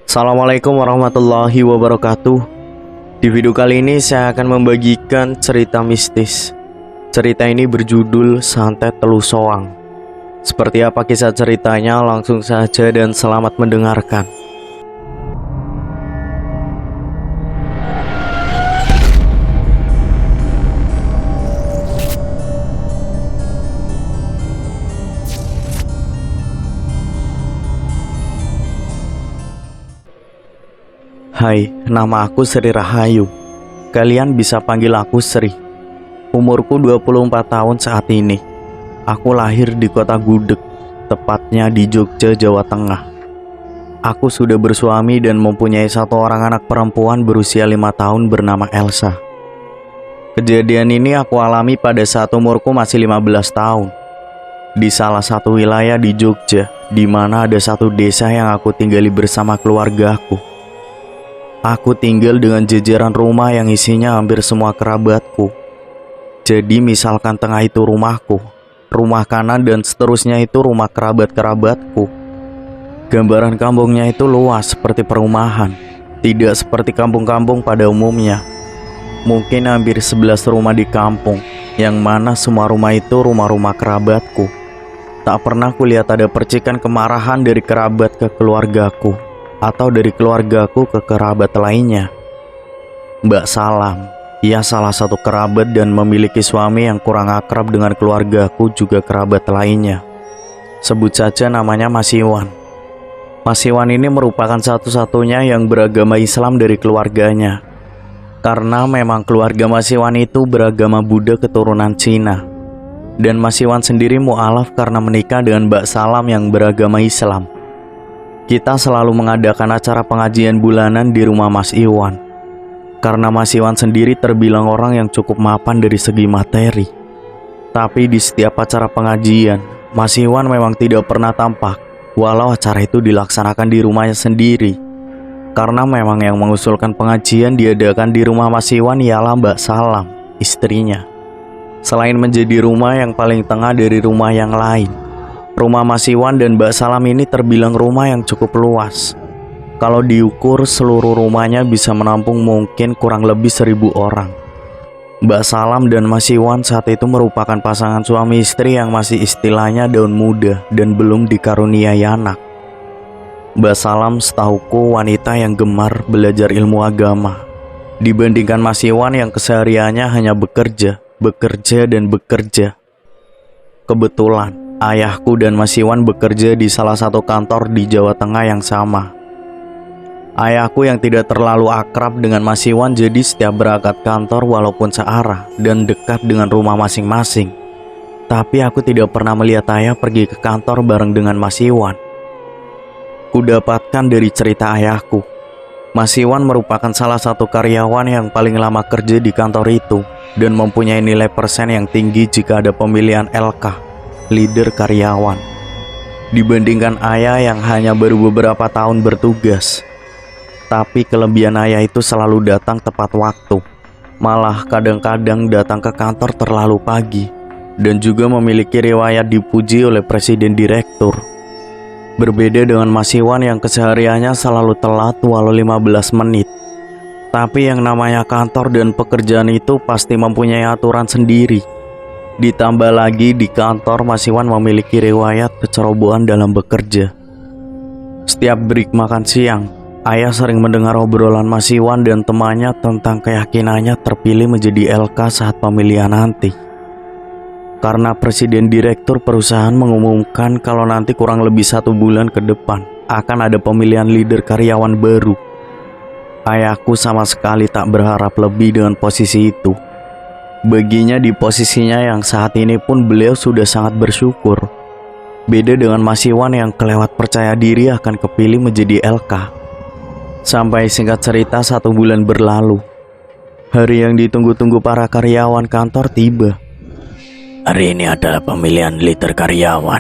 Assalamualaikum warahmatullahi wabarakatuh. Di video kali ini saya akan membagikan cerita mistis. Cerita ini berjudul Santet Telu Soang. Seperti apa kisah ceritanya? Langsung saja dan selamat mendengarkan. Hai, nama aku Sri Rahayu. Kalian bisa panggil aku Sri. Umurku 24 tahun saat ini. Aku lahir di kota Gudeg, tepatnya di Jogja, Jawa Tengah. Aku sudah bersuami dan mempunyai satu orang anak perempuan berusia 5 tahun bernama Elsa. Kejadian ini aku alami pada saat umurku masih 15 tahun. Di salah satu wilayah di Jogja, di mana ada satu desa yang aku tinggali bersama keluargaku. Aku tinggal dengan jajaran rumah yang isinya hampir semua kerabatku. Jadi misalkan tengah itu rumahku, rumah kanan dan seterusnya itu rumah kerabat-kerabatku. Gambaran kampungnya itu luas seperti perumahan, tidak seperti kampung-kampung pada umumnya. Mungkin hampir 11 rumah di kampung, yang mana semua rumah itu rumah-rumah kerabatku. Tak pernah kulihat ada percikan kemarahan dari kerabat ke keluargaku, atau dari keluargaku ke kerabat lainnya. Mbak Salam, ia salah satu kerabat dan memiliki suami yang kurang akrab dengan keluargaku juga kerabat lainnya. Sebut saja namanya Mas Iwan. Mas Iwan ini merupakan satu-satunya yang beragama Islam dari keluarganya. Karena memang keluarga Mas Iwan itu beragama Buddha keturunan Cina. Dan Mas Iwan sendiri mu'alaf karena menikah dengan Mbak Salam yang beragama Islam. Kita selalu mengadakan acara pengajian bulanan di rumah Mas Iwan. Karena Mas Iwan sendiri terbilang orang yang cukup mapan dari segi materi. Tapi di setiap acara pengajian, Mas Iwan memang tidak pernah tampak, walau acara itu dilaksanakan di rumahnya sendiri. Karena memang yang mengusulkan pengajian diadakan di rumah Mas Iwan ialah Mbak Salam, istrinya. Selain menjadi rumah yang paling tengah dari rumah yang lain, rumah Mas Iwan dan Mbak Salam ini terbilang rumah yang cukup luas. Kalau diukur seluruh rumahnya bisa menampung mungkin kurang lebih 1.000 orang. Mbak Salam dan Mas Iwan saat itu merupakan pasangan suami istri yang masih istilahnya daun muda dan belum dikaruniai anak. Mbak Salam setahuku wanita yang gemar belajar ilmu agama, dibandingkan Mas Iwan yang kesehariannya hanya bekerja dan bekerja. Kebetulan ayahku dan Mas Iwan bekerja di salah satu kantor di Jawa Tengah yang sama. Ayahku yang tidak terlalu akrab dengan Mas Iwan, jadi setiap berangkat kantor walaupun searah dan dekat dengan rumah masing-masing. Tapi aku tidak pernah melihat ayah pergi ke kantor bareng dengan Mas Iwan. Kudapatkan dari cerita ayahku, Mas Iwan merupakan salah satu karyawan yang paling lama kerja di kantor itu dan mempunyai nilai persen yang tinggi jika ada pemilihan LK, leader karyawan, dibandingkan ayah yang hanya baru beberapa tahun bertugas. Tapi kelebihan ayah itu selalu datang tepat waktu, malah kadang-kadang datang ke kantor terlalu pagi, dan juga memiliki riwayat dipuji oleh presiden direktur. Berbeda dengan Mas Iwan yang kesehariannya selalu telat walau 15 menit. Tapi yang namanya kantor dan pekerjaan itu pasti mempunyai aturan sendiri. Ditambah lagi di kantor Mas Iwan memiliki riwayat kecerobohan dalam bekerja. Setiap break makan siang, ayah sering mendengar obrolan Mas Iwan dan temannya tentang keyakinannya terpilih menjadi LK saat pemilihan nanti. Karena presiden direktur perusahaan mengumumkan kalau nanti kurang lebih 1 bulan ke depan akan ada pemilihan leader karyawan baru. Ayahku sama sekali tak berharap lebih dengan posisi itu. Baginya di posisinya yang saat ini pun beliau sudah sangat bersyukur. Beda dengan Mas Iwan yang kelewat percaya diri akan kepilih menjadi LK. Sampai singkat cerita 1 bulan berlalu. Hari yang ditunggu-tunggu para karyawan kantor tiba. Hari ini adalah pemilihan leader karyawan.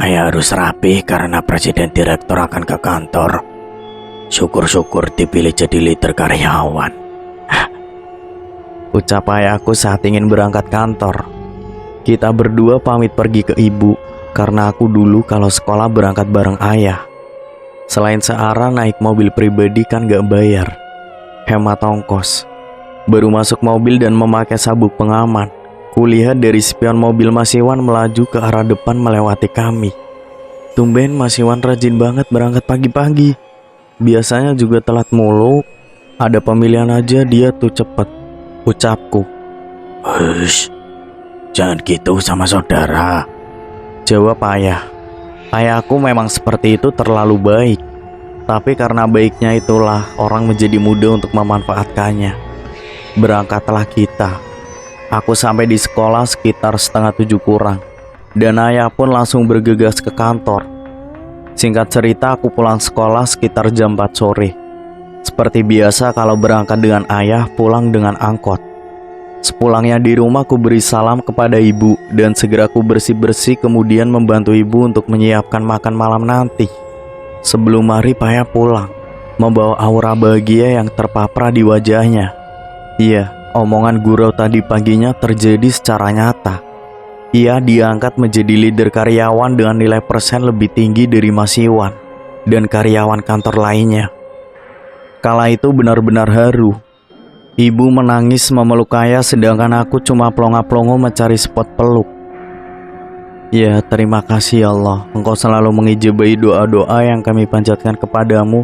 Ayah harus rapi karena presiden direktur akan ke kantor. Syukur-syukur dipilih jadi leader karyawan. Ucap ayahku saat ingin berangkat kantor. Kita berdua pamit pergi ke ibu, karena aku dulu kalau sekolah berangkat bareng ayah. Selain searah naik mobil pribadi kan gak bayar, hemat ongkos. Baru masuk mobil dan memakai sabuk pengaman, kulihat dari spion mobil Mas Iwan melaju ke arah depan melewati kami. Tumben Mas Iwan rajin banget berangkat pagi-pagi. Biasanya juga telat mulu. Ada pemilihan aja dia tuh cepet, ucapku. Hush, jangan gitu sama saudara, Jawab ayah. Ayahku memang seperti itu, terlalu baik. Tapi karena baiknya itulah orang menjadi mudah untuk memanfaatkannya. Berangkatlah kita. Aku sampai di sekolah sekitar 6:30 kurang. Dan ayah pun langsung bergegas ke kantor. Singkat cerita, aku pulang sekolah sekitar jam 4 sore. Seperti biasa kalau berangkat dengan ayah, pulang dengan angkot. Sepulangnya di rumah, aku beri salam kepada ibu dan segera aku bersih-bersih, kemudian membantu ibu untuk menyiapkan makan malam nanti. Sebelum maghrib ayah pulang, membawa aura bahagia yang terpapar di wajahnya. Iya, omongan gurau tadi paginya terjadi secara nyata. Ia diangkat menjadi leader karyawan dengan nilai persen lebih tinggi dari Mas Iwan dan karyawan kantor lainnya. Kala itu benar-benar haru. Ibu menangis memeluk ayah sedangkan aku cuma plonga-plongo mencari spot peluk. Ya, terima kasih ya Allah, Engkau selalu mengijabahi doa-doa yang kami panjatkan kepadamu.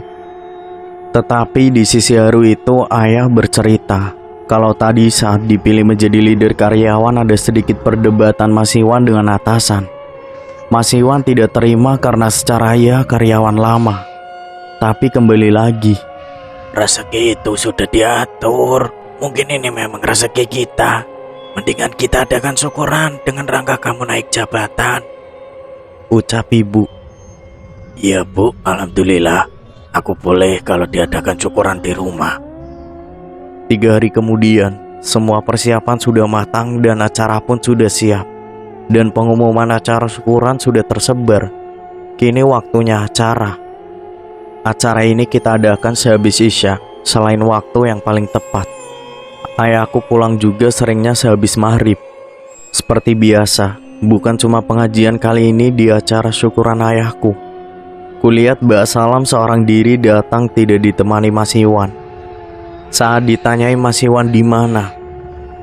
Tetapi di sisi haru itu ayah bercerita kalau tadi saat dipilih menjadi leader karyawan ada sedikit perdebatan Mas Iwan dengan atasan. Mas Iwan tidak terima karena secara ia karyawan lama. Tapi kembali lagi, rezeki itu sudah diatur. Mungkin ini memang rezeki kita. Mendingan kita adakan syukuran dengan rangka kamu naik jabatan, ucap ibu. Iya bu, alhamdulillah. Aku boleh kalau diadakan syukuran di rumah. 3 hari kemudian, semua persiapan sudah matang dan acara pun sudah siap. Dan pengumuman acara syukuran sudah tersebar. Kini waktunya acara. Acara ini kita adakan sehabis Isya, selain waktu yang paling tepat. Ayahku pulang juga seringnya sehabis maghrib. Seperti biasa, bukan cuma pengajian kali ini di acara syukuran ayahku. Kulihat Mbak Salam seorang diri datang tidak ditemani Mas Iwan. Saat ditanyai Mas Iwan di mana,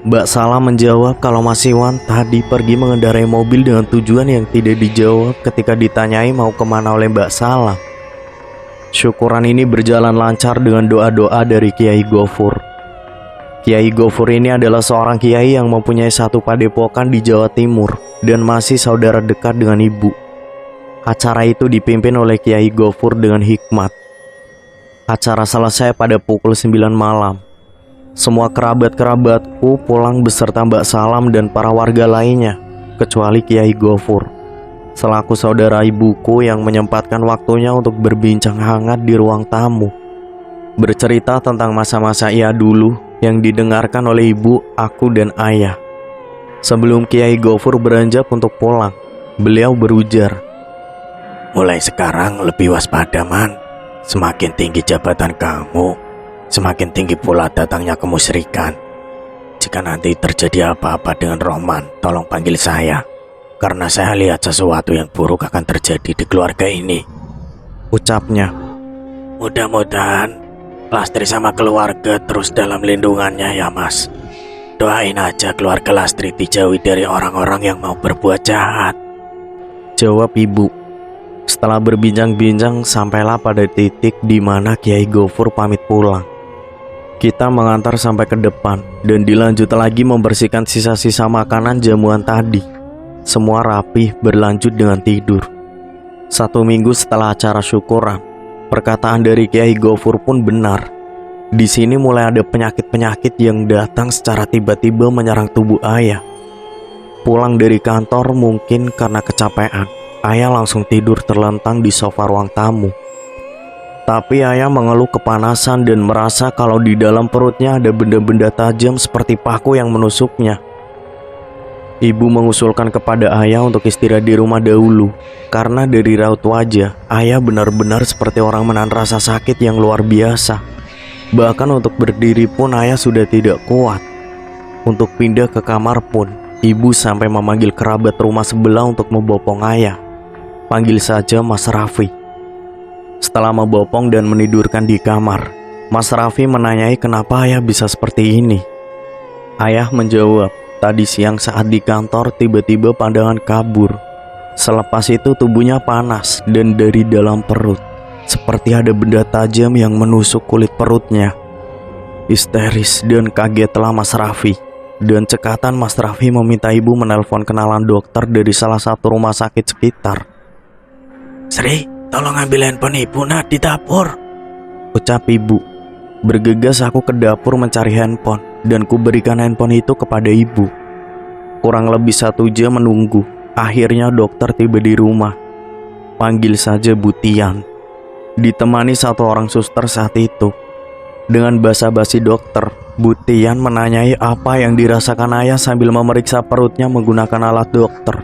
Mbak Salam menjawab kalau Mas Iwan tadi pergi mengendarai mobil dengan tujuan yang tidak dijawab ketika ditanyai mau kemana oleh Mbak Salam. Syukuran ini berjalan lancar dengan doa-doa dari Kiai Gofur. Kiai Gofur ini adalah seorang kiai yang mempunyai satu padepokan di Jawa Timur dan masih saudara dekat dengan ibu. Acara itu dipimpin oleh Kiai Gofur dengan hikmat. Acara selesai pada pukul 9 malam. Semua kerabat-kerabatku pulang beserta Mbak Salam dan para warga lainnya, kecuali Kiai Gofur, selaku saudara ibuku yang menyempatkan waktunya untuk berbincang hangat di ruang tamu. Bercerita tentang masa-masa ia dulu yang didengarkan oleh ibu, aku dan ayah. Sebelum Kiai Gofur beranjak untuk pulang, beliau berujar, mulai sekarang lebih waspada man. Semakin tinggi jabatan kamu, semakin tinggi pula datangnya kemusyrikan. Jika nanti terjadi apa-apa dengan Rohman, tolong panggil saya. Karena saya lihat sesuatu yang buruk akan terjadi di keluarga ini, ucapnya. Mudah-mudahan Lastri sama keluarga terus dalam lindungannya ya mas. Doain aja keluarga Lastri dijauhi dari orang-orang yang mau berbuat jahat, jawab ibu. Setelah berbincang-bincang, sampailah pada titik di mana Kiai Gofur pamit pulang. Kita mengantar sampai ke depan dan dilanjut lagi membersihkan sisa-sisa makanan jamuan tadi. Semua rapih, berlanjut dengan tidur. 1 minggu setelah acara syukuran, perkataan dari Kiai Gofur pun benar. Di sini mulai ada penyakit-penyakit yang datang secara tiba-tiba menyerang tubuh ayah. Pulang dari kantor mungkin karena kecapean, ayah langsung tidur terlentang di sofa ruang tamu. Tapi ayah mengeluh kepanasan dan merasa kalau di dalam perutnya ada benda-benda tajam seperti paku yang menusuknya. Ibu mengusulkan kepada ayah untuk istirahat di rumah dahulu, karena dari raut wajah, ayah benar-benar seperti orang menahan rasa sakit yang luar biasa. Bahkan untuk berdiri pun ayah sudah tidak kuat. Untuk pindah ke kamar pun, ibu sampai memanggil kerabat rumah sebelah untuk membopong ayah. Panggil saja Mas Raffi. Setelah membopong dan menidurkan di kamar, Mas Raffi menanyai kenapa ayah bisa seperti ini. Ayah menjawab, tadi siang saat di kantor tiba-tiba pandangan kabur. Selepas itu tubuhnya panas dan dari dalam perut seperti ada benda tajam yang menusuk kulit perutnya. Histeris dan kagetlah Mas Raffi. Dan cekatan Mas Raffi meminta ibu menelpon kenalan dokter dari salah satu rumah sakit sekitar. Sri, tolong ambil handphone ibu nak di dapur, ucap ibu. Bergegas aku ke dapur mencari handphone dan kuberikan handphone itu kepada ibu. Kurang lebih 1 jam menunggu. Akhirnya dokter tiba di rumah. Panggil saja Bu Tian. Ditemani 1 orang suster saat itu. Dengan basa-basi dokter, Bu Tian menanyai apa yang dirasakan ayah sambil memeriksa perutnya menggunakan alat dokter.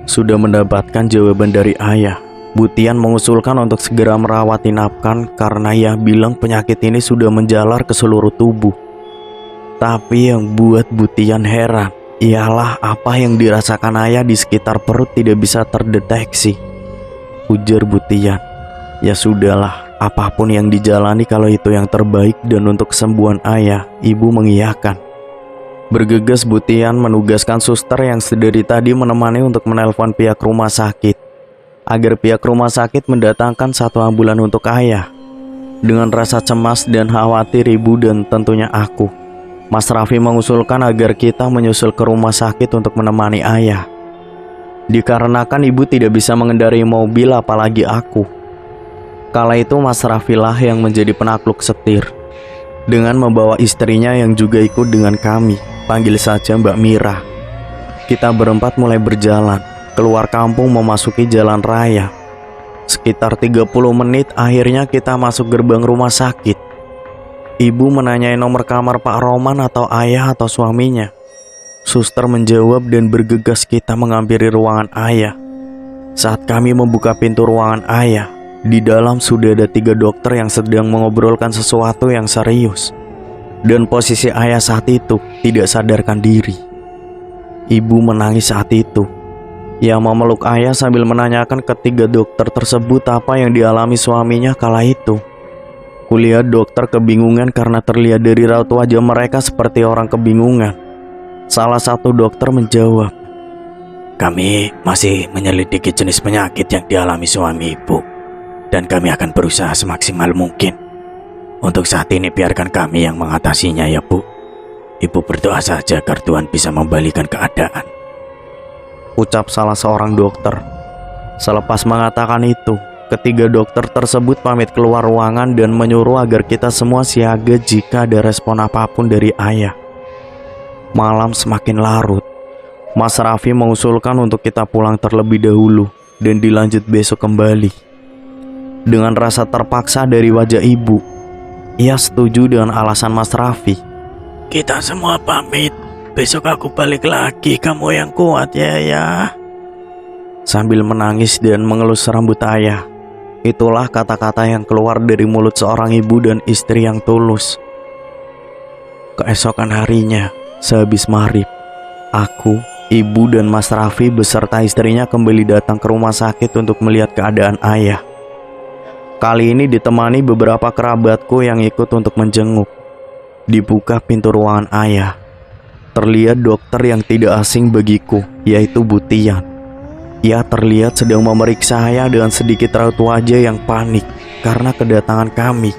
Sudah mendapatkan jawaban dari ayah, Bu Tian mengusulkan untuk segera merawat inapkan karena ia bilang penyakit ini sudah menjalar ke seluruh tubuh. Tapi yang buat Bu Tian heran ialah apa yang dirasakan ayah di sekitar perut tidak bisa terdeteksi. Ujar Bu Tian, ya sudahlah, apapun yang dijalani kalau itu yang terbaik dan untuk kesembuhan ayah, ibu mengiyakan. Bergegas Bu Tian menugaskan suster yang sedari tadi menemani untuk menelpon pihak rumah sakit agar pihak rumah sakit mendatangkan 1 ambulan untuk ayah. Dengan rasa cemas dan khawatir ibu dan tentunya aku, Mas Raffi mengusulkan agar kita menyusul ke rumah sakit untuk menemani ayah. Dikarenakan ibu tidak bisa mengendarai mobil apalagi aku. Kala itu Mas Raffi lah yang menjadi penakluk setir dengan membawa istrinya yang juga ikut dengan kami, panggil saja Mbak Mira. Kita berempat mulai berjalan keluar kampung memasuki jalan raya. Sekitar 30 menit akhirnya kita masuk gerbang rumah sakit. Ibu menanyai nomor kamar Pak Roman atau ayah atau suaminya. Suster menjawab dan bergegas kita menghampiri ruangan ayah. Saat kami membuka pintu ruangan ayah, di dalam sudah ada 3 dokter yang sedang mengobrolkan sesuatu yang serius. Dan posisi ayah saat itu tidak sadarkan diri. Ibu menangis saat itu. Ia memeluk ayah sambil menanyakan ke 3 dokter tersebut apa yang dialami suaminya kala itu. Kulihat dokter kebingungan karena terlihat dari raut wajah mereka seperti orang kebingungan. Salah satu dokter menjawab, kami masih menyelidiki jenis penyakit yang dialami suami ibu, dan kami akan berusaha semaksimal mungkin. Untuk saat ini biarkan kami yang mengatasinya ya Bu. Ibu berdoa saja agar Tuhan bisa membalikan keadaan, ucap salah seorang dokter. Selepas mengatakan itu, 3 dokter tersebut pamit keluar ruangan dan menyuruh agar kita semua siaga jika ada respon apapun dari ayah. Malam semakin larut. Mas Raffi mengusulkan untuk kita pulang terlebih dahulu dan dilanjut besok kembali. Dengan rasa terpaksa dari wajah ibu, ia setuju dengan alasan Mas Raffi. Kita semua pamit, besok aku balik lagi, kamu yang kuat ya. Sambil menangis dan mengelus rambut ayah. Itulah kata-kata yang keluar dari mulut seorang ibu dan istri yang tulus. Keesokan harinya, sehabis maghrib, aku, ibu dan Mas Raffi beserta istrinya kembali datang ke rumah sakit untuk melihat keadaan ayah. Kali ini ditemani beberapa kerabatku yang ikut untuk menjenguk. Dibuka pintu ruangan ayah. Terlihat dokter yang tidak asing bagiku, yaitu Bu Tian. Ia terlihat sedang memeriksa ayah dengan sedikit raut wajah yang panik karena kedatangan kami.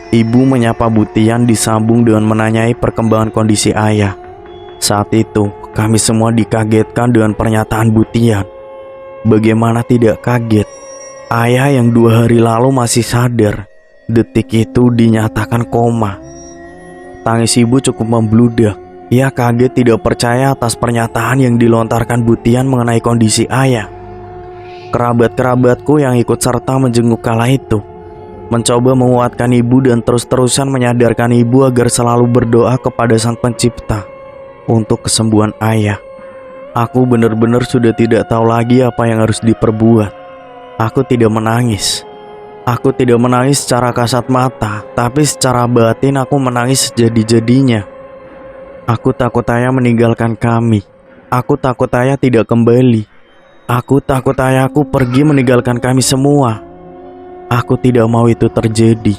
Ibu menyapa Bu Tian disambung dengan menanyai perkembangan kondisi ayah. Saat itu, kami semua dikagetkan dengan pernyataan Bu Tian. Bagaimana tidak kaget? Ayah yang 2 hari lalu masih sadar, detik itu dinyatakan koma. Tangis ibu cukup membludak. Ia kaget tidak percaya atas pernyataan yang dilontarkan Bu Tian mengenai kondisi ayah. Kerabat-kerabatku yang ikut serta menjenguk kala itu mencoba menguatkan ibu dan terus-terusan menyadarkan ibu agar selalu berdoa kepada Sang Pencipta untuk kesembuhan ayah. Aku benar-benar sudah tidak tahu lagi apa yang harus diperbuat. Aku tidak menangis. Aku tidak menangis secara kasat mata, tapi secara batin aku menangis sejadi-jadinya. Aku takut ayah meninggalkan kami. Aku takut ayah tidak kembali. Aku takut ayahku pergi meninggalkan kami semua. Aku tidak mau itu terjadi.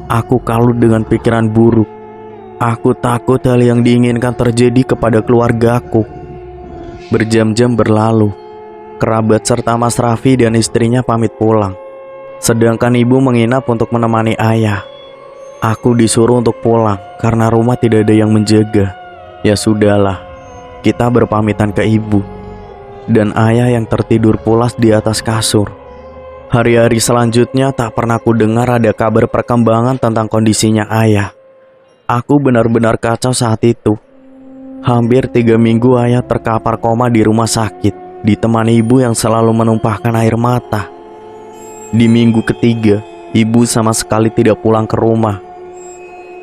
Aku kalut dengan pikiran buruk. Aku takut hal yang diinginkan terjadi kepada keluargaku. Berjam-jam berlalu. Kerabat serta Mas Raffi dan istrinya pamit pulang. Sedangkan ibu menginap untuk menemani ayah. Aku disuruh untuk pulang karena rumah tidak ada yang menjaga. Ya sudahlah, kita berpamitan ke ibu. Dan ayah yang tertidur pulas di atas kasur. Hari-hari selanjutnya tak pernah ku dengar ada kabar perkembangan tentang kondisinya ayah. Aku benar-benar kacau saat itu. Hampir 3 minggu ayah terkapar koma di rumah sakit, ditemani ibu yang selalu menumpahkan air mata. Di minggu ketiga, ibu sama sekali tidak pulang ke rumah.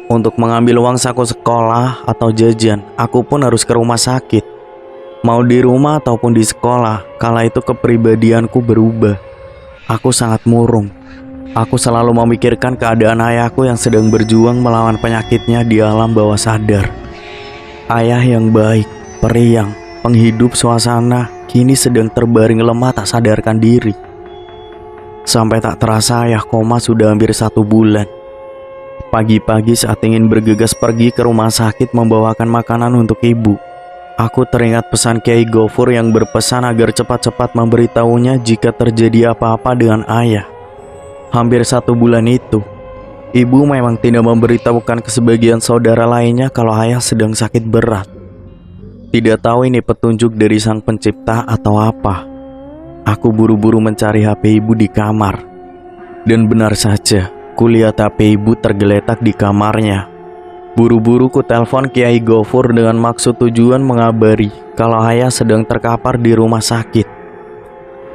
Untuk mengambil uang saku sekolah atau jajan, aku pun harus ke rumah sakit. Mau di rumah ataupun di sekolah, kala itu kepribadianku berubah. Aku sangat murung. Aku selalu memikirkan keadaan ayahku yang sedang berjuang melawan penyakitnya di alam bawah sadar. Ayah yang baik, periang, penghidup suasana, kini sedang terbaring lemah tak sadarkan diri. Sampai tak terasa ayah koma sudah hampir 1 bulan. Pagi-pagi saat ingin bergegas pergi ke rumah sakit membawakan makanan untuk ibu, aku teringat pesan Kiai Gofur yang berpesan agar cepat-cepat memberitahunya jika terjadi apa-apa dengan ayah. Hampir 1 bulan itu, ibu memang tidak memberitahukan ke sebagian saudara lainnya kalau ayah sedang sakit berat. Tidak tahu ini petunjuk dari Sang Pencipta atau apa. Aku buru-buru mencari HP ibu di kamar. Dan benar saja, kulihat HP ibu tergeletak di kamarnya. Buru-buru ku telepon Kiai Gofur dengan maksud tujuan mengabari kalau ayah sedang terkapar di rumah sakit.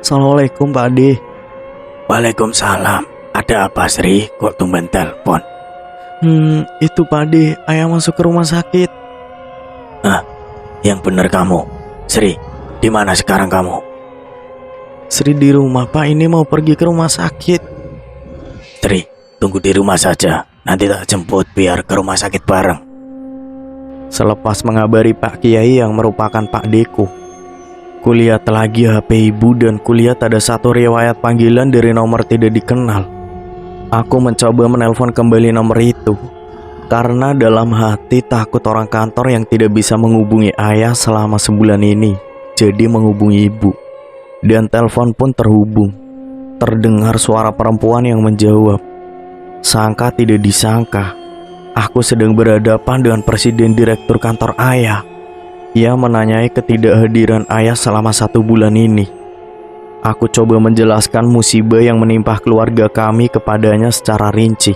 Assalamualaikum Pak Ade. Waalaikumsalam. Ada apa Sri? Kok tumben telepon? Itu Pak Ade, ayah masuk ke rumah sakit. Yang benar kamu. Sri, di mana sekarang kamu? Sri di rumah Pak, ini mau pergi ke rumah sakit. Sri, tunggu di rumah saja. Nanti tak jemput biar ke rumah sakit bareng. Selepas mengabari Pak Kiai yang merupakan Pak Deku, kulihat lagi HP ibu dan kulihat ada 1 riwayat panggilan dari nomor tidak dikenal. Aku mencoba menelpon kembali nomor itu, karena dalam hati takut orang kantor yang tidak bisa menghubungi ayah selama sebulan ini, jadi menghubungi ibu. Dan telepon pun terhubung. Terdengar suara perempuan yang menjawab. Sangka tidak disangka, aku sedang berhadapan dengan presiden direktur kantor ayah. Ia menanyai ketidakhadiran ayah selama 1 bulan ini. Aku coba menjelaskan musibah yang menimpa keluarga kami kepadanya secara rinci.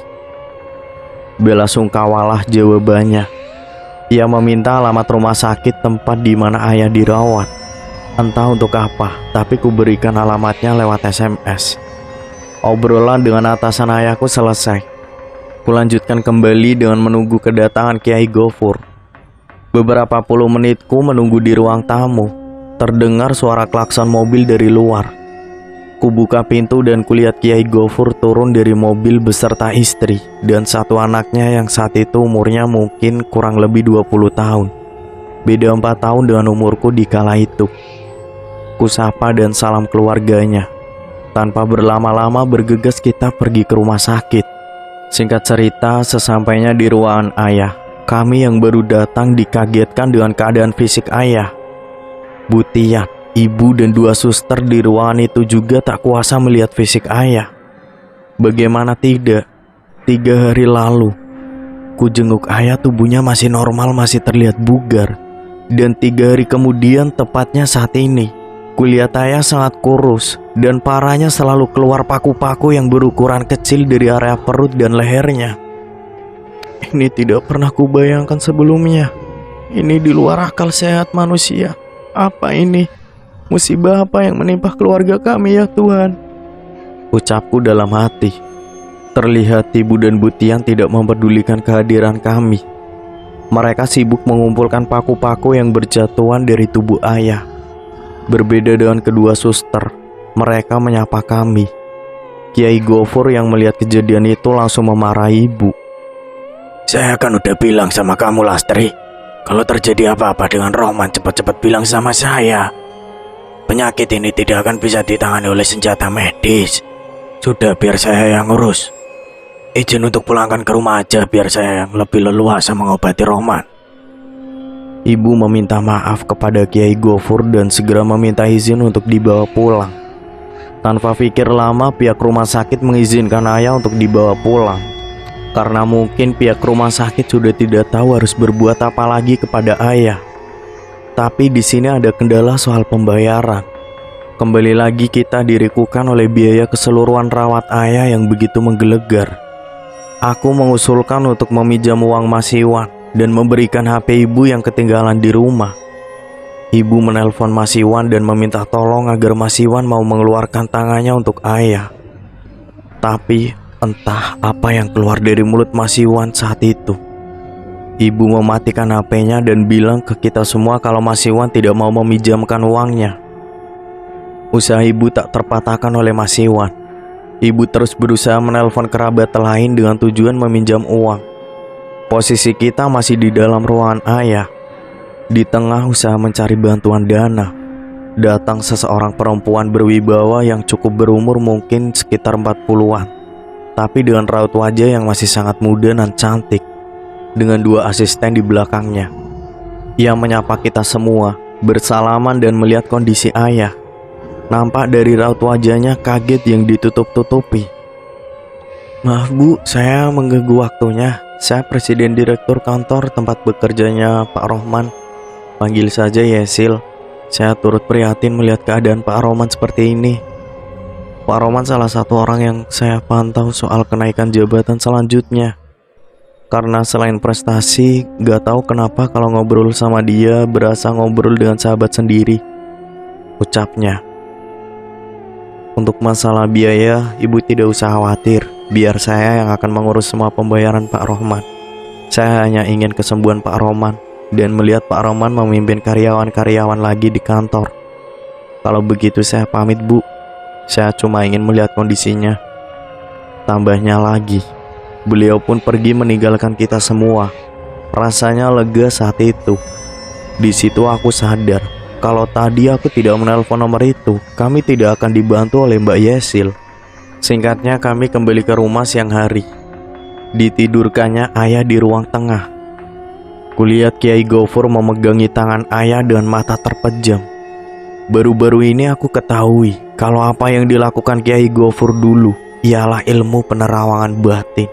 Belasungkawalah jawabannya. Ia meminta alamat rumah sakit tempat di mana ayah dirawat. Entah untuk apa, tapi kuberikan alamatnya lewat SMS. Obrolan dengan atasan ayahku selesai. Kulanjutkan kembali dengan menunggu kedatangan Kiai Gofur. Beberapa puluh menitku menunggu di ruang tamu. Terdengar suara klakson mobil dari luar. Kubuka pintu dan kulihat Kiai Gofur turun dari mobil beserta istri dan 1 anaknya yang saat itu umurnya mungkin kurang lebih 20 tahun. Beda 4 tahun dengan umurku di kala itu. Kusapa dan salam keluarganya. Tanpa berlama-lama bergegas kita pergi ke rumah sakit. Singkat cerita, sesampainya di ruangan ayah, kami yang baru datang dikagetkan dengan keadaan fisik ayah. Butiat, ibu dan 2 suster di ruangan itu juga tak kuasa melihat fisik ayah. Bagaimana tidak, 3 hari lalu ku jenguk ayah, tubuhnya masih normal, masih terlihat bugar. Dan 3 hari kemudian, tepatnya saat ini, kulihat ayah sangat kurus dan parahnya selalu keluar paku-paku yang berukuran kecil dari area perut dan lehernya. Ini tidak pernah kubayangkan sebelumnya. Ini di luar akal sehat manusia. Apa ini? Musibah apa yang menimpa keluarga kami ya Tuhan? Ucapku dalam hati. Terlihat ibu dan Butian tidak mempedulikan kehadiran kami. Mereka sibuk mengumpulkan paku-paku yang berjatuhan dari tubuh ayah. Berbeda dengan kedua suster, mereka menyapa kami. Kiai Gofur yang melihat kejadian itu langsung memarahi ibu. Saya kan udah bilang sama kamu Lastri, kalau terjadi apa-apa dengan Rohman cepat-cepat bilang sama saya. Penyakit ini tidak akan bisa ditangani oleh senjata medis. Sudah, biar saya yang ngurus. Izin untuk pulangkan ke rumah aja, biar saya yang lebih leluasa mengobati Rohman. Ibu meminta maaf kepada Kiai Gofur dan segera meminta izin untuk dibawa pulang. Tanpa pikir lama, pihak rumah sakit mengizinkan ayah untuk dibawa pulang. Karena mungkin pihak rumah sakit sudah tidak tahu harus berbuat apa lagi kepada ayah. Tapi di sini ada kendala soal pembayaran. Kembali lagi kita dirikukan oleh biaya keseluruhan rawat ayah yang begitu menggelegar. Aku mengusulkan untuk meminjam uang Mas Iwan dan memberikan HP ibu yang ketinggalan di rumah. Ibu menelpon Mas Iwan dan meminta tolong agar Mas Iwan mau mengeluarkan tangannya untuk ayah. Tapi entah apa yang keluar dari mulut Mas Iwan saat itu. Ibu mematikan HP-nya dan bilang ke kita semua kalau Mas Iwan tidak mau meminjamkan uangnya. Usaha ibu tak terpatahkan oleh Mas Iwan. Ibu terus berusaha menelpon kerabat lain dengan tujuan meminjam uang. Posisi kita masih di dalam ruangan ayah. Di tengah usaha mencari bantuan dana, datang seseorang perempuan berwibawa yang cukup berumur, mungkin sekitar 40-an. Tapi dengan raut wajah yang masih sangat muda dan cantik, dengan 2 asisten di belakangnya. Ia menyapa kita semua, bersalaman dan melihat kondisi ayah. Nampak dari raut wajahnya kaget yang ditutup-tutupi. Maaf bu, saya mengganggu waktunya. Saya presiden direktur kantor tempat bekerjanya Pak Rohman. Panggil saja Yesil. Saya turut prihatin melihat keadaan Pak Rohman seperti ini. Pak Rohman salah satu orang yang saya pantau soal kenaikan jabatan selanjutnya. Karena selain prestasi, gak tahu kenapa kalau ngobrol sama dia berasa ngobrol dengan sahabat sendiri, ucapnya. Untuk masalah biaya, ibu tidak usah khawatir. Biar saya yang akan mengurus semua pembayaran Pak Rohman. Saya hanya ingin kesembuhan Pak Rohman dan melihat Pak Rohman memimpin karyawan-karyawan lagi di kantor. Kalau begitu saya pamit bu. Saya cuma ingin melihat kondisinya. Tambahnya lagi, beliau pun pergi meninggalkan kita semua. Rasanya lega saat itu. Di situ aku sadar kalau tadi aku tidak menelpon nomor itu, kami tidak akan dibantu oleh Mbak Yesil. Singkatnya, kami kembali ke rumah siang hari. Ditidurkannya ayah di ruang tengah. Kulihat Kiai Gofur memegangi tangan ayah dengan mata terpejam. Baru-baru ini aku ketahui kalau apa yang dilakukan Kiai Gofur dulu ialah ilmu penerawangan batin.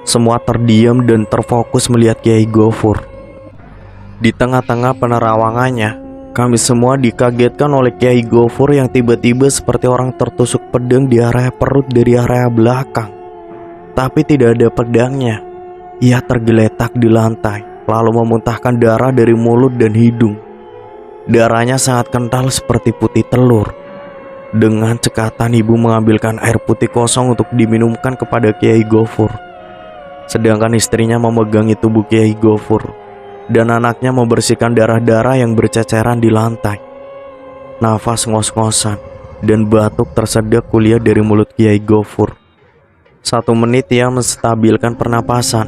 Semua terdiam dan terfokus melihat Kiai Gofur. Di tengah-tengah penerawangannya, kami semua dikagetkan oleh Kiai Gofur yang tiba-tiba seperti orang tertusuk pedang di area perut dari area belakang. Tapi tidak ada pedangnya. Ia tergeletak di lantai, lalu memuntahkan darah dari mulut dan hidung. Darahnya sangat kental seperti putih telur. Dengan cekatan ibu mengambilkan air putih kosong untuk diminumkan kepada Kiai Gofur. Sedangkan istrinya memegangi tubuh Kiai Gofur dan anaknya membersihkan darah-darah yang berceceran di lantai. Nafas ngos-ngosan dan batuk tersedak kulihat dari mulut Kiai Gofur. 1 menit ia menstabilkan pernapasan.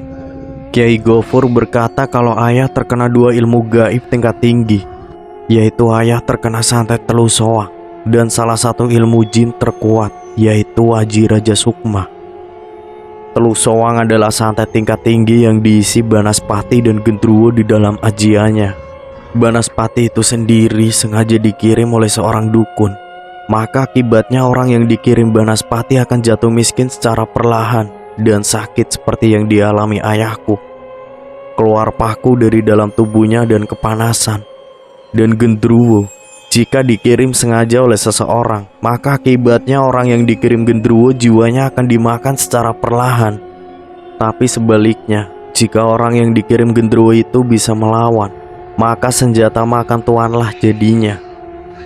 Kiai Gofur berkata kalau ayah terkena 2 ilmu gaib tingkat tinggi, yaitu ayah terkena santet telusoa dan salah satu ilmu jin terkuat, yaitu Aji Raja Sukma. Telusowang adalah santet tingkat tinggi yang diisi Banaspati dan Gendruwo di dalam ajiannya. Banaspati itu sendiri sengaja dikirim oleh seorang dukun. Maka akibatnya orang yang dikirim Banaspati akan jatuh miskin secara perlahan dan sakit seperti yang dialami ayahku. Keluar paku dari dalam tubuhnya dan kepanasan. Dan Gendruwo, jika dikirim sengaja oleh seseorang, maka akibatnya orang yang dikirim Gendruwo jiwanya akan dimakan secara perlahan. Tapi sebaliknya, jika orang yang dikirim Gendruwo itu bisa melawan, maka senjata makan tuanlah jadinya.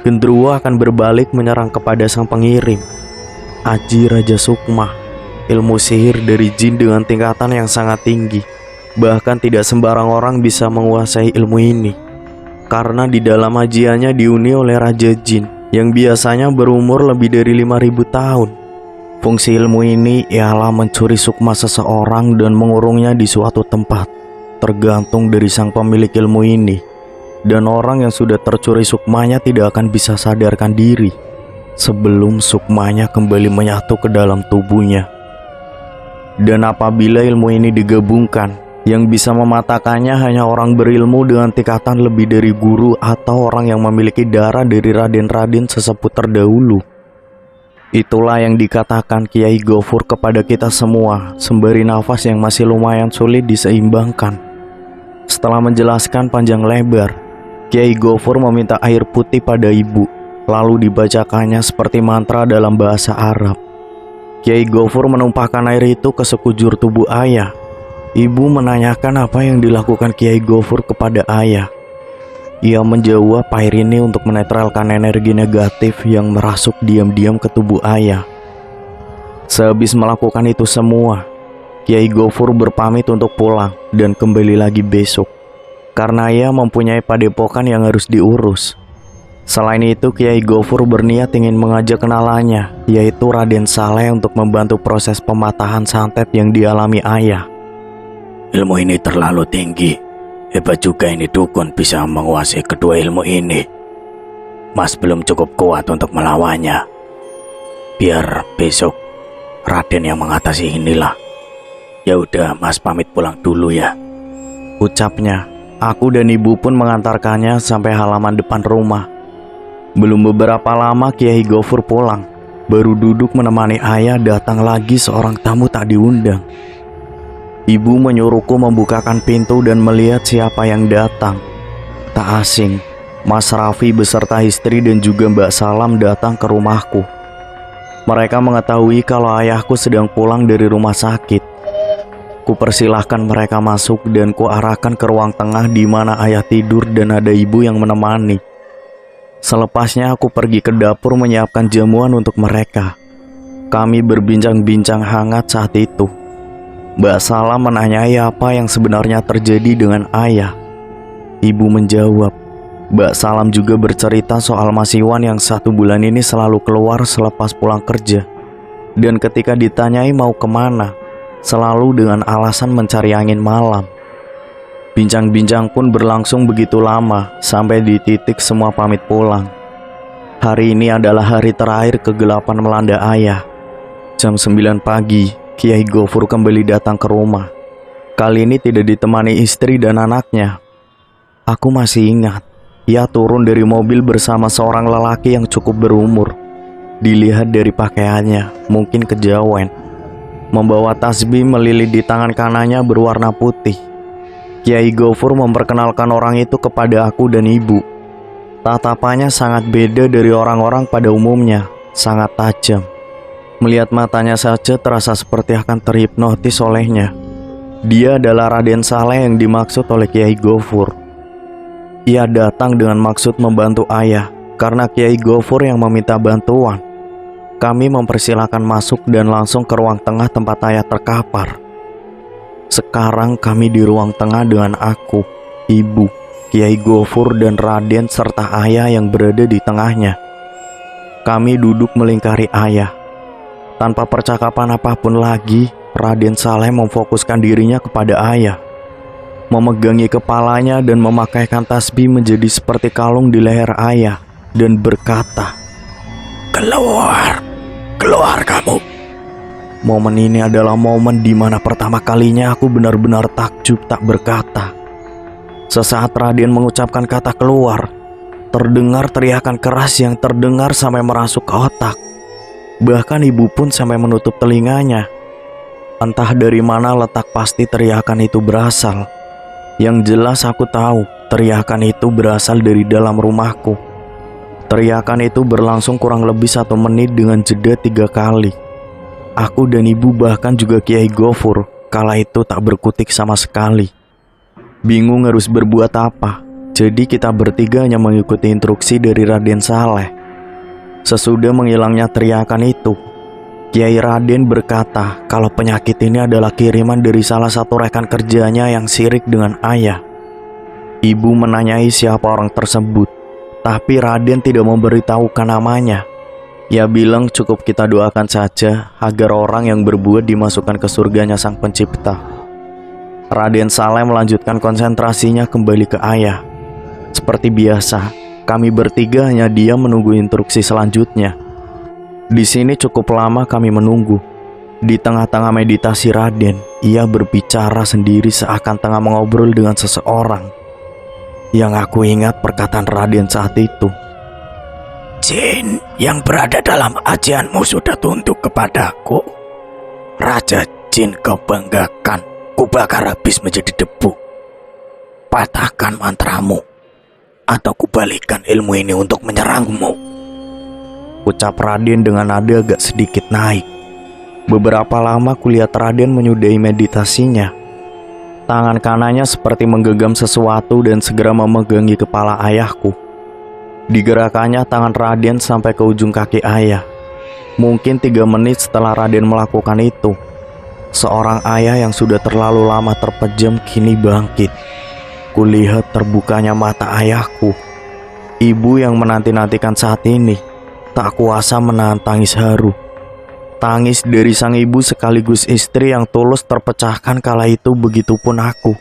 Gendruwo akan berbalik menyerang kepada sang pengirim, Aji Raja Sukma, ilmu sihir dari jin dengan tingkatan yang sangat tinggi. Bahkan tidak sembarang orang bisa menguasai ilmu ini. Karena di dalam ajiannya dihuni oleh Raja Jin yang biasanya berumur lebih dari 5.000 tahun. Fungsi ilmu ini ialah mencuri sukma seseorang dan mengurungnya di suatu tempat, tergantung dari sang pemilik ilmu ini. Dan orang yang sudah tercuri sukmanya tidak akan bisa sadarkan diri sebelum sukmanya kembali menyatu ke dalam tubuhnya. Dan apabila ilmu ini digabungkan, yang bisa mematahkannya hanya orang berilmu dengan tingkatan lebih dari guru atau orang yang memiliki darah dari raden-raden sesepuh terdahulu. Itulah yang dikatakan Kiai Gofur kepada kita semua, sembari nafas yang masih lumayan sulit diseimbangkan. Setelah menjelaskan panjang lebar, Kiai Gofur meminta air putih pada ibu, lalu dibacakannya seperti mantra dalam bahasa Arab. Kiai Gofur menumpahkan air itu ke sekujur tubuh ayah. Ibu menanyakan apa yang dilakukan Kiai Gofur kepada ayah. Ia menjawab air ini untuk menetralkan energi negatif yang merasuk diam-diam ke tubuh ayah. Sehabis melakukan itu semua, Kiai Gofur berpamit untuk pulang dan kembali lagi besok, karena ia mempunyai padepokan yang harus diurus. Selain itu, Kiai Gofur berniat ingin mengajak kenalannya, yaitu Raden Saleh, untuk membantu proses pematahan santet yang dialami ayah. Ilmu ini terlalu tinggi. Hebat juga ini dukun bisa menguasai kedua ilmu ini. Mas belum cukup kuat untuk melawannya. Biar besok Raden yang mengatasi inilah. Ya udah, Mas pamit pulang dulu ya, ucapnya. Aku dan ibu pun mengantarkannya sampai halaman depan rumah. Belum beberapa lama Kiai Gofur pulang. Baru duduk menemani ayah, datang lagi seorang tamu tak diundang. Ibu menyuruhku membukakan pintu dan melihat siapa yang datang. Tak asing, Mas Raffi beserta istri dan juga Mbak Salam datang ke rumahku. Mereka mengetahui kalau ayahku sedang pulang dari rumah sakit. Kupersilahkan mereka masuk dan kuarahkan ke ruang tengah di mana ayah tidur dan ada ibu yang menemani. Selepasnya aku pergi ke dapur menyiapkan jamuan untuk mereka. Kami berbincang-bincang hangat saat itu. Mbak Salam menanyai apa yang sebenarnya terjadi dengan ayah. Ibu menjawab. Mbak Salam juga bercerita soal Mas Iwan yang 1 bulan ini selalu keluar selepas pulang kerja. Dan ketika ditanyai mau kemana, selalu dengan alasan mencari angin malam. Bincang-bincang pun berlangsung begitu lama, sampai di titik semua pamit pulang. Hari ini adalah hari terakhir kegelapan melanda ayah. Jam 9 pagi, Kiai Gofur kembali datang ke rumah. Kali ini tidak ditemani istri dan anaknya. Aku masih ingat, ia turun dari mobil bersama seorang lelaki yang cukup berumur. Dilihat dari pakaiannya, mungkin kejawen. Membawa tasbih melilit di tangan kanannya berwarna putih. Kiai Gofur memperkenalkan orang itu kepada aku dan ibu. Tatapannya sangat beda dari orang-orang pada umumnya, sangat tajam. Melihat matanya saja terasa seperti akan terhipnotis olehnya. Dia adalah Raden Saleh yang dimaksud oleh Kiai Gofur. Ia datang dengan maksud membantu ayah, karena Kiai Gofur yang meminta bantuan. Kami mempersilahkan masuk dan langsung ke ruang tengah tempat ayah terkapar. Sekarang kami di ruang tengah dengan aku, ibu, Kiai Gofur dan Raden serta ayah yang berada di tengahnya. Kami duduk melingkari ayah. Tanpa percakapan apapun lagi, Raden Saleh memfokuskan dirinya kepada ayah. Memegangi kepalanya dan memakaikan tasbih menjadi seperti kalung di leher ayah. Dan berkata, Keluar, keluar kamu. Momen ini adalah momen di mana pertama kalinya aku benar-benar takjub tak berkata. Sesaat Raden mengucapkan kata keluar, terdengar teriakan keras yang terdengar sampai merasuk ke otak. Bahkan ibu pun sampai menutup telinganya. Entah dari mana letak pasti teriakan itu berasal. Yang jelas aku tahu teriakan itu berasal dari dalam rumahku. Teriakan itu berlangsung kurang lebih 1 menit dengan jeda 3 kali. Aku dan ibu bahkan juga Kiai Gofur kala itu tak berkutik sama sekali. Bingung harus berbuat apa. Jadi kita bertiga hanya mengikuti instruksi dari Raden Saleh. Sesudah menghilangnya teriakan itu, Kiai Raden berkata kalau penyakit ini adalah kiriman dari salah satu rekan kerjanya yang sirik dengan ayah. Ibu menanyai siapa orang tersebut, tapi Raden tidak memberitahukan namanya. Ia bilang cukup kita doakan saja agar orang yang berbuat dimasukkan ke surganya Sang Pencipta. Raden Saleh melanjutkan konsentrasinya kembali ke ayah. Seperti biasa, kami bertiga hanya diam menunggu instruksi selanjutnya. Di sini cukup lama kami menunggu. Di tengah-tengah meditasi Raden, ia berbicara sendiri seakan tengah mengobrol dengan seseorang. Yang aku ingat perkataan Raden saat itu. Jin yang berada dalam ajianmu sudah tunduk kepadaku. Raja Jin kau banggakan, kubakar habis menjadi debu. Patahkan mantramu, atau kubalikan ilmu ini untuk menyerangmu. Ucap Raden dengan nada agak sedikit naik. Beberapa lama kulihat Raden menyudahi meditasinya. Tangan kanannya seperti menggenggam sesuatu dan segera memegangi kepala ayahku. Digerakannya tangan Raden sampai ke ujung kaki ayah. Mungkin 3 menit setelah Raden melakukan itu, seorang ayah yang sudah terlalu lama terpejam kini bangkit. Kulihat terbukanya mata ayahku. Ibu yang menanti-nantikan saat ini tak kuasa menahan tangis haru. Tangis dari sang ibu sekaligus istri yang tulus terpecahkan kala itu, begitupun aku.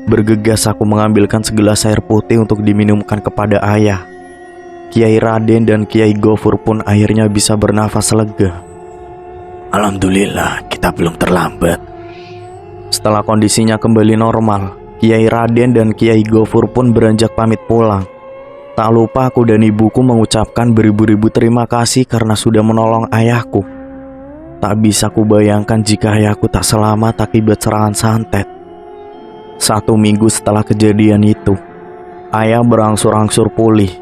Bergegas aku mengambilkan segelas air putih untuk diminumkan kepada ayah. Kiai Raden dan Kiai Gofur pun akhirnya bisa bernafas lega. Alhamdulillah, kita belum terlambat. Setelah kondisinya kembali normal, Kiai Raden dan Kiai Gofur pun beranjak pamit pulang. Tak lupa aku dan ibuku mengucapkan beribu-ribu terima kasih karena sudah menolong ayahku. Tak bisa kubayangkan jika ayahku tak selamat akibat serangan santet. 1 minggu setelah kejadian itu, ayah berangsur-angsur pulih.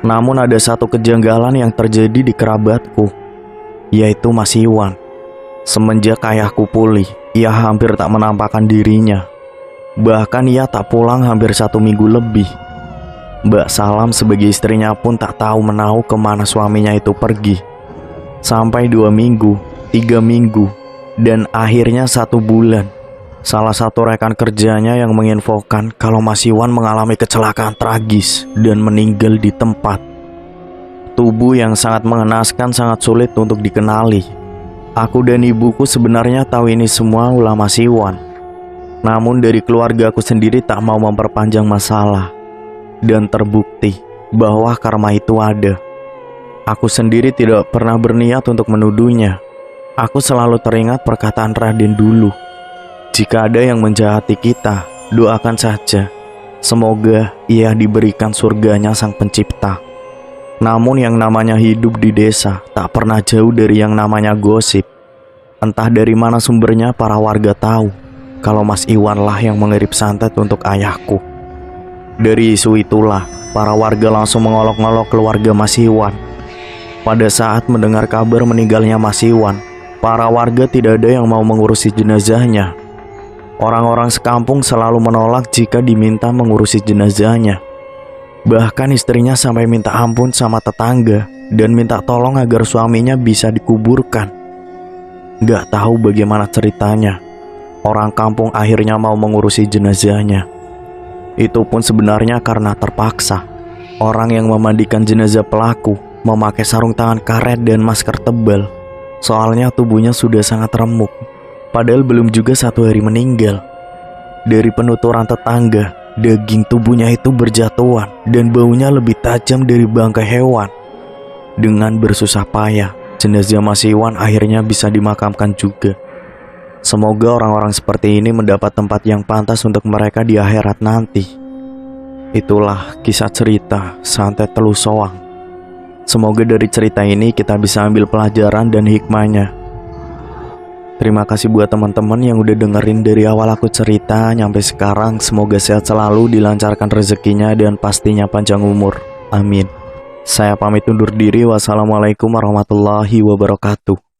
Namun ada satu kejanggalan yang terjadi di kerabatku, yaitu Mas Iwan. Semenjak ayahku pulih, ia hampir tak menampakkan dirinya. Bahkan ia tak pulang hampir 1 minggu lebih. Mbak Salam sebagai istrinya pun tak tahu menahu kemana suaminya itu pergi. Sampai 2 minggu, 3 minggu, dan akhirnya 1 bulan. Salah satu rekan kerjanya yang menginfokan kalau Mas Iwan mengalami kecelakaan tragis dan meninggal di tempat. Tubuh yang sangat mengenaskan, sangat sulit untuk dikenali. Aku dan ibuku sebenarnya tahu ini semua ulah Mas Iwan. Namun dari keluarga aku sendiri tak mau memperpanjang masalah. Dan terbukti bahwa karma itu ada. Aku sendiri tidak pernah berniat untuk menuduhnya. Aku selalu teringat perkataan Raden dulu. Jika ada yang menjahati kita, doakan saja. Semoga ia diberikan surganya Sang Pencipta. Namun yang namanya hidup di desa tak pernah jauh dari yang namanya gosip. Entah dari mana sumbernya, para warga tahu kalau Mas Iwan lah yang mengirim santet untuk ayahku. Dari isu itulah, para warga langsung mengolok-ngolok keluarga Mas Iwan. Pada saat mendengar kabar meninggalnya Mas Iwan, para warga tidak ada yang mau mengurusi jenazahnya. Orang-orang sekampung selalu menolak jika diminta mengurusi jenazahnya. Bahkan istrinya sampai minta ampun sama tetangga dan minta tolong agar suaminya bisa dikuburkan. Gak tahu bagaimana ceritanya, orang kampung akhirnya mau mengurusi jenazahnya. Itu pun sebenarnya karena terpaksa. Orang yang memandikan jenazah pelaku memakai sarung tangan karet dan masker tebal. Soalnya tubuhnya sudah sangat remuk, padahal belum juga 1 hari meninggal. Dari penuturan tetangga, daging tubuhnya itu berjatuhan dan baunya lebih tajam dari bangkai hewan. Dengan bersusah payah, jenazah Mas Iwan akhirnya bisa dimakamkan juga. Semoga orang-orang seperti ini mendapat tempat yang pantas untuk mereka di akhirat nanti. Itulah kisah cerita santet Telu Soang. Semoga dari cerita ini kita bisa ambil pelajaran dan hikmahnya. Terima kasih buat teman-teman yang udah dengerin dari awal aku cerita nyampe sekarang. Semoga sehat selalu, dilancarkan rezekinya, dan pastinya panjang umur. Amin. Saya pamit undur diri. Wassalamualaikum warahmatullahi wabarakatuh.